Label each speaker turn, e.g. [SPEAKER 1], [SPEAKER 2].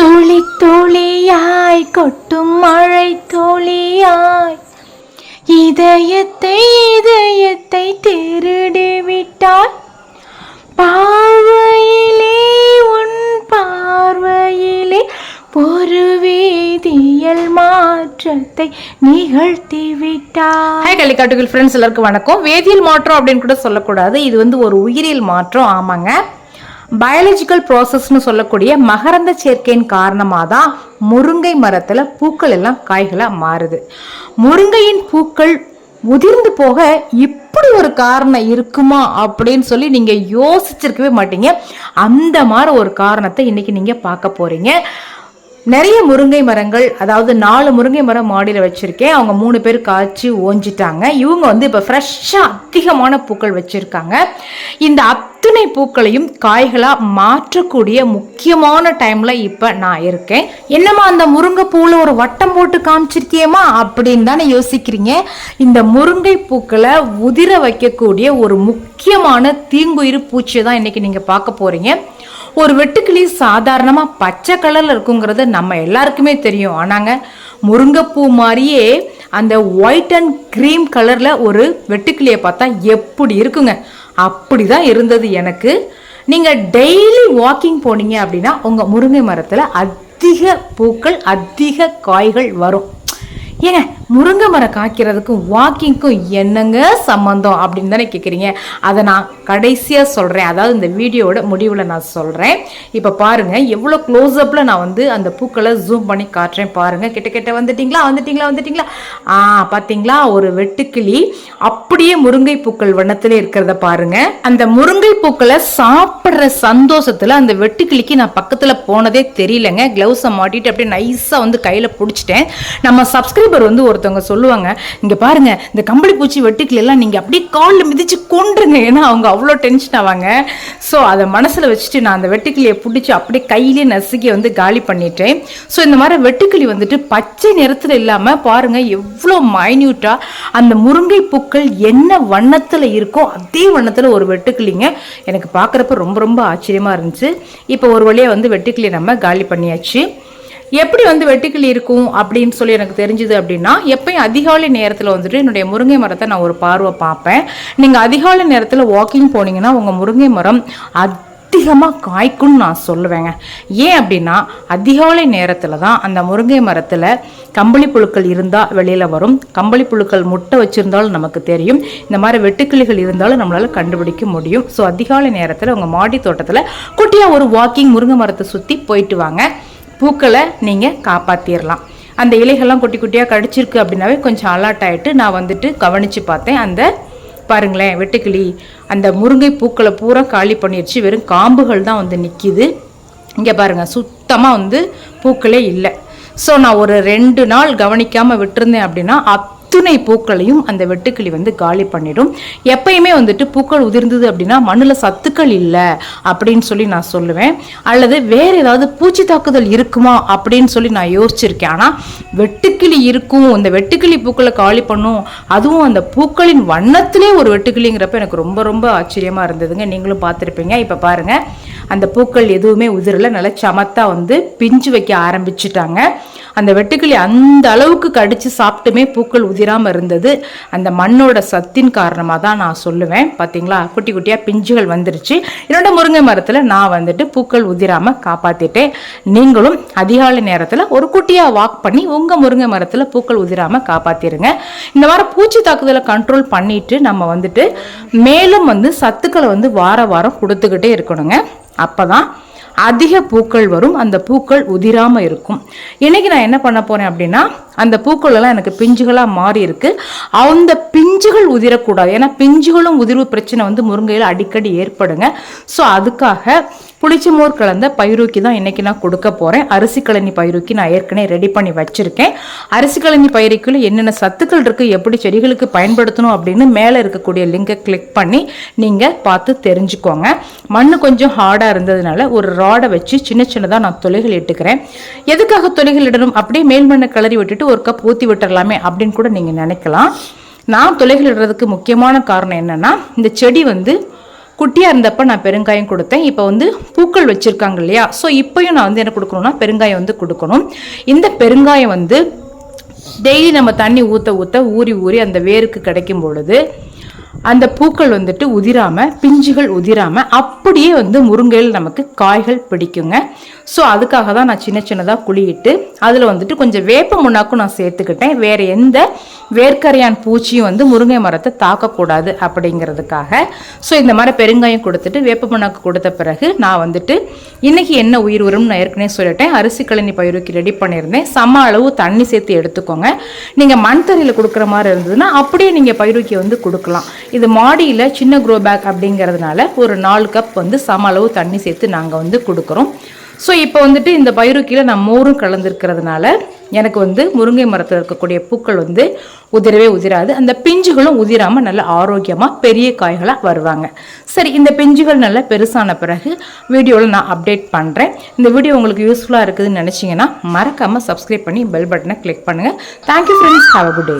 [SPEAKER 1] துளி துளியாய் கொட்டும் மழை துளியாய் இதயத்தை திருடி விட்டாய். பார்வையிலே உன் பார்வையிலே ஒரு வேதியியல் மாற்றத்தை நிகழ்த்தி விட்டாய்.
[SPEAKER 2] ஹாய் கலிக்காட்டுகள் ஃப்ரெண்ட்ஸ், எல்லாருக்கும் வணக்கம். வேதியியல் மாற்றம் அப்படின்னு கூட சொல்லக்கூடாது, இது ஒரு உயிரியல் மாற்றம். ஆமாங்க, பயாலஜிக்கல் ப்ராசஸ்னு சொல்லக்கூடிய மகரந்த சேர்க்கையின் காரணமாக தான் முருங்கை மரத்துல பூக்கள் எல்லாம் காய்களா மாறுது. முருங்கையின் பூக்கள் உதிர்ந்து போக இப்படி ஒரு காரணம் இருக்குமா அப்படின்னு சொல்லி நீங்க யோசிச்சிருக்கவே மாட்டீங்க. அந்த மாதிரி ஒரு காரணத்தை இன்னைக்கு நீங்க பார்க்க போறீங்க. நிறைய முருங்கை மரங்கள், அதாவது 4 முருங்கை மரம் மாடியில் வச்சிருக்கேன். அவங்க 3 பேர் காய்ச்சி ஓஞ்சிட்டாங்க. இவங்க இப்போ ஃப்ரெஷ்ஷாக அதிகமான பூக்கள் வச்சிருக்காங்க. இந்த அத்தனை பூக்களையும் காய்களாக மாற்றக்கூடிய முக்கியமான டைம்ல இப்போ நான் இருக்கேன். என்னம்மா அந்த முருங்கை பூவில் ஒரு வட்டம் போட்டு காமிச்சிருக்கியேமா அப்படின்னு தானே யோசிக்கிறீங்க. இந்த முருங்கை பூக்களை உதிர வைக்கக்கூடிய ஒரு முக்கியமான தீங்குயிர் பூச்சியை தான் இன்னைக்கு நீங்க பார்க்க போறீங்க. ஒரு வெட்டுக்கிளி சாதாரணமாக பச்சை கலரில் இருக்குங்கிறது நம்ம எல்லாருக்குமே தெரியும். ஆனாங்க முருங்கைப்பூ மாதிரியே அந்த ஒயிட் அண்ட் க்ரீம் கலரில் ஒரு வெட்டுக்கிளியை பார்த்தா எப்படி இருக்குங்க, அப்படி தான் இருந்தது எனக்கு. நீங்கள் டெய்லி வாக்கிங் போனீங்க அப்படின்னா உங்கள் முருங்கை மரத்தில் அதிக பூக்கள் அதிக காய்கள் வரும். ஏங்க, முருங்கை மரம் காய்க்கிறதுக்கும் வாக்கிங்க்கும் என்னங்க சம்மந்தம் அப்படின்னு தானே கேட்குறீங்க. அதை நான் கடைசியாக சொல்கிறேன், அதாவது இந்த வீடியோட முடிவில் நான் சொல்கிறேன். இப்போ பாருங்கள், எவ்வளோ க்ளோஸ்அப்பில் நான் அந்த பூக்களை ஜூம் பண்ணி காட்டுறேன். பாருங்கள், கிட்ட வந்துட்டீங்களா பார்த்தீங்களா, ஒரு வெட்டுக்கிளி அப்படியே முருங்கை பூக்கள் வண்ணத்தில் இருக்கிறத பாருங்கள். அந்த முருங்கை பூக்களை சாப்பிட்ற சந்தோஷத்தில் அந்த வெட்டுக்கிளிக்கு நான் பக்கத்தில் போனதே தெரியலங்க. க்ளவுஸை மாட்டிட்டு அப்படியே நைஸாக கையில் பிடிச்சிட்டேன். நம்ம சப்ஸ்கிரைபர் ஒருத்தவங்க சொல்லுவாங்க, இங்க பாருங்க இந்த கம்பளி பூச்சி வெட்டுக்கிளி எல்லாம் நீங்க அப்படியே காலில் மிதிச்சு கொண்டுருங்க, ஏன்னா அவங்க அவ்வளோ டென்ஷன் ஆவாங்க. ஸோ அதை மனசுல வச்சுட்டு நான் அந்த வெட்டுக்கிளியை பிடிச்சி அப்படியே கையிலே நசுக்கி காலி பண்ணிட்டேன். ஸோ இந்த மாதிரி வெட்டுக்கிளி பச்சை நிறத்துல இல்லாம பாருங்க எவ்வளோ மைன்யூட்டா அந்த முருங்கை பூக்கள் என்ன வண்ணத்துல இருக்கோ அதே வண்ணத்துல ஒரு வெட்டுக்கிளிங்க. எனக்கு பார்க்குறப்ப ரொம்ப ரொம்ப ஆச்சரியமா இருந்துச்சு. இப்போ ஒரு வழியா வெட்டுக்கிளி நம்ம காலி பண்ணியாச்சு. எப்படி வெட்டுக்கிளி இருக்கும் அப்படின்னு சொல்லி எனக்கு தெரிஞ்சுது அப்படின்னா, எப்பயும் அதிகாலை நேரத்தில் என்னுடைய முருங்கை மரத்தை நான் ஒரு பார்வை பார்ப்பேன். நீங்கள் அதிகாலை நேரத்தில் வாக்கிங் போனீங்கன்னா உங்கள் முருங்கை மரம் அதிகமாக காய்க்கும்னு நான் சொல்லுவேங்க. ஏன் அப்படின்னா அதிகாலை நேரத்தில் தான் அந்த முருங்கை மரத்தில் கம்பளி புழுக்கள் இருந்தால் வெளியில் வரும். கம்பளி புழுக்கள் முட்டை வச்சுருந்தாலும் நமக்கு தெரியும். இந்த மாதிரி வெட்டுக்கிளிகள் இருந்தாலும் நம்மளால் கண்டுபிடிக்க முடியும். ஸோ அதிகாலை நேரத்தில் உங்கள் மாடி தோட்டத்தில் குட்டியாக ஒரு வாக்கிங் முருங்கை மரத்தை சுற்றி போயிட்டு வாங்க. பூக்களை நீங்கள் காப்பாற்றிடலாம். அந்த இலைகள்லாம் குட்டி குட்டியாக கடிச்சிருக்கு அப்படின்னாவே கொஞ்சம் அலர்ட் ஆகிட்டு நான் கவனித்து பார்த்தேன். அந்த பாருங்களேன் வெட்டுக்கிளி அந்த முருங்கை பூக்களை பூரா காலி பண்ணிடுச்சு. வெறும் காம்புகள் தான் நிற்கிது. இங்கே பாருங்கள், சுத்தமாக பூக்களே இல்லை. ஸோ நான் ஒரு 2 நாள் கவனிக்காமல் விட்டுருந்தேன் அப்படின்னா அத்துணை பூக்களையும் அந்த வெட்டுக்கிளி காலி பண்ணிடும். எப்பயுமே பூக்கள் உதிர்ந்தது அப்படின்னா மண்ணில் சத்துக்கள் இல்லை அப்படின்னு சொல்லி நான் சொல்லுவேன். அல்லது வேறு ஏதாவது பூச்சி தாக்குதல் இருக்குமா அப்படின்னு சொல்லி நான் யோசிச்சிருக்கேன். ஆனால் வெட்டுக்கிளி இருக்கும், இந்த வெட்டுக்கிளி பூக்களை காலி பண்ணும், அதுவும் அந்த பூக்களின் வண்ணத்திலே ஒரு வெட்டுக்கிளிங்கிறப்ப எனக்கு ரொம்ப ரொம்ப ஆச்சரியமாக இருந்ததுங்க. நீங்களும் பார்த்துருப்பீங்க. இப்போ பாருங்கள், அந்த பூக்கள் எதுவுமே உதிரல, நல்லா சமத்தா பிஞ்சு வைக்க ஆரம்பிச்சுட்டாங்க. அந்த வெட்டுக்கிளி அந்த அளவுக்கு கடிச்சு சாப்பிட்டுமே பூக்கள் உதிராமல் இருந்தது. அந்த மண்ணோட சத்தின் காரணமாக தான் நான் சொல்லுவேன். பார்த்தீங்களா, குட்டி குட்டியாக பிஞ்சுகள் வந்துருச்சு. என்னோட முருங்கை மரத்தில் நான் பூக்கள் உதிராமல் காப்பாற்றிட்டேன். நீங்களும் அதிகாலை நேரத்தில் ஒரு குட்டியாக வாக் பண்ணி உங்கள் முருங்கை மரத்தில் பூக்கள் உதிராமல் காப்பாற்றிடுங்க. இந்த மாதிரி பூச்சி தாக்குதலை கண்ட்ரோல் பண்ணிட்டு நம்ம மேலும் சத்துக்களை வார வாரம் கொடுத்துக்கிட்டே இருக்கணுங்க. அப்போதான் அதிக பூக்கள் வரும், அந்த பூக்கள் உதிராம இருக்கும். இன்னைக்கு நான் என்ன பண்ண போறேன் அப்படின்னா, அந்த பூக்கள் எல்லாம் எனக்கு பிஞ்சுகளா மாறி இருக்கு. அந்த பிஞ்சுகள் உதிரக்கூடாது. ஏன்னா பிஞ்சுகளும் உதிர்வு பிரச்சனை முருங்கையில் அடிக்கடி ஏற்படுங்க. ஸோ அதுக்காக புளிச்ச மோர் கலந்த பயிரூக்கி தான் இன்னைக்கு நான் கொடுக்க போறேன். அரிசி கழனி பயிரூக்கி நான் ஏற்கனவே ரெடி பண்ணி வச்சிருக்கேன். அரிசி கழனி பயிரிக்குள்ள என்னென்ன சத்துக்கள் இருக்கு, எப்படி செடிகளுக்கு பயன்படுத்தணும் அப்படின்னு மேலே இருக்கக்கூடிய லிங்கை கிளிக் பண்ணி நீங்க பார்த்து தெரிஞ்சுக்கோங்க. மண்ணு கொஞ்சம் ஹார்டா இருந்ததுனால ஒரு ராடை வச்சு சின்ன சின்னதாக நான் துளைகள் இட்டுக்கிறேன். எதுக்காக துளைகள் இடணும், அப்படியே மேல் மண்ணை கிளறி விட்டுட்டு ஒரு கப் ஊற்றி விட்டுறலாமே அப்படின்னு கூட நீங்கள் நினைக்கலாம். நான் துளைகள் இடுறதுக்கு முக்கியமான காரணம் என்னன்னா, இந்த செடி குட்டியாக இருந்தப்போ நான் பெருங்காயம் கொடுத்தேன். இப்போ வந்து பூக்கள் வச்சுருக்காங்க இல்லையா, ஸோ இப்போயும் நான் வந்து என்ன கொடுக்கணும்னா பெருங்காயம் வந்து கொடுக்கணும். இந்த பெருங்காயம் வந்து டெய்லி நம்ம தண்ணி ஊற்ற ஊற்ற ஊறி ஊறி அந்த வேருக்கு கிடைக்கும் பொழுது அந்த பூக்கள் வந்துட்டு உதிராமல், பிஞ்சுகள் உதிராமல் அப்படியே வந்து முருங்கையில் நமக்கு காய்கள் பிடிக்குங்க. ஸோ அதுக்காக தான் நான் சின்ன சின்னதாக குழியிட்டு அதில் வந்துட்டு கொஞ்சம் வேப்ப முன்னாக்கும் நான் சேர்த்துக்கிட்டேன். வேறு எந்த வேர்க்கரையான் பூச்சியும் வந்து முருங்கை மரத்தை தாக்கக்கூடாது அப்படிங்கிறதுக்காக. ஸோ இந்த மாதிரி பெருங்காயம் கொடுத்துட்டு வேப்ப முன்னாக்கு கொடுத்த பிறகு நான் வந்துட்டு இன்றைக்கி என்ன உயிர் உரம் நான் ஏற்கனவே சொல்லிட்டேன். அரிசி கழனி பயிருக்கு ரெடி பண்ணியிருந்தேன். சம அளவு தண்ணி சேர்த்து எடுத்துக்கோங்க. நீங்கள் மண் தரையில் கொடுக்குற மாதிரி இருந்ததுன்னா அப்படியே நீங்கள் பயிருக்கு வந்து கொடுக்கலாம். இது மாடியில் சின்ன க்ரோ பேக் அப்படிங்கிறதுனால ஒரு 4 கப் வந்து சம அளவு தண்ணி சேர்த்து நாங்கள் வந்து கொடுக்குறோம். ஸோ இப்போ வந்துட்டு இந்த பயிறுக்கில் நான் மோரும் கலந்துருக்கிறதுனால எனக்கு வந்து முருங்கை மரத்தில் இருக்கக்கூடிய பூக்கள் வந்து உதிரவே உதிராது. அந்த பிஞ்சுகளும் உதிராமல் நல்ல ஆரோக்கியமாக பெரிய காய்களாக வருவாங்க. சரி, இந்த பிஞ்சுகள் நல்லா பெருசான பிறகு வீடியோவில் நான் அப்டேட் பண்ணுறேன். இந்த வீடியோ உங்களுக்கு யூஸ்ஃபுல்லாக இருக்குதுன்னு நினச்சிங்கன்னா மறக்காமல் சப்ஸ்கிரைப் பண்ணி பெல் பட்டனை கிளிக் பண்ணுங்கள். Thank you friends, have a good day.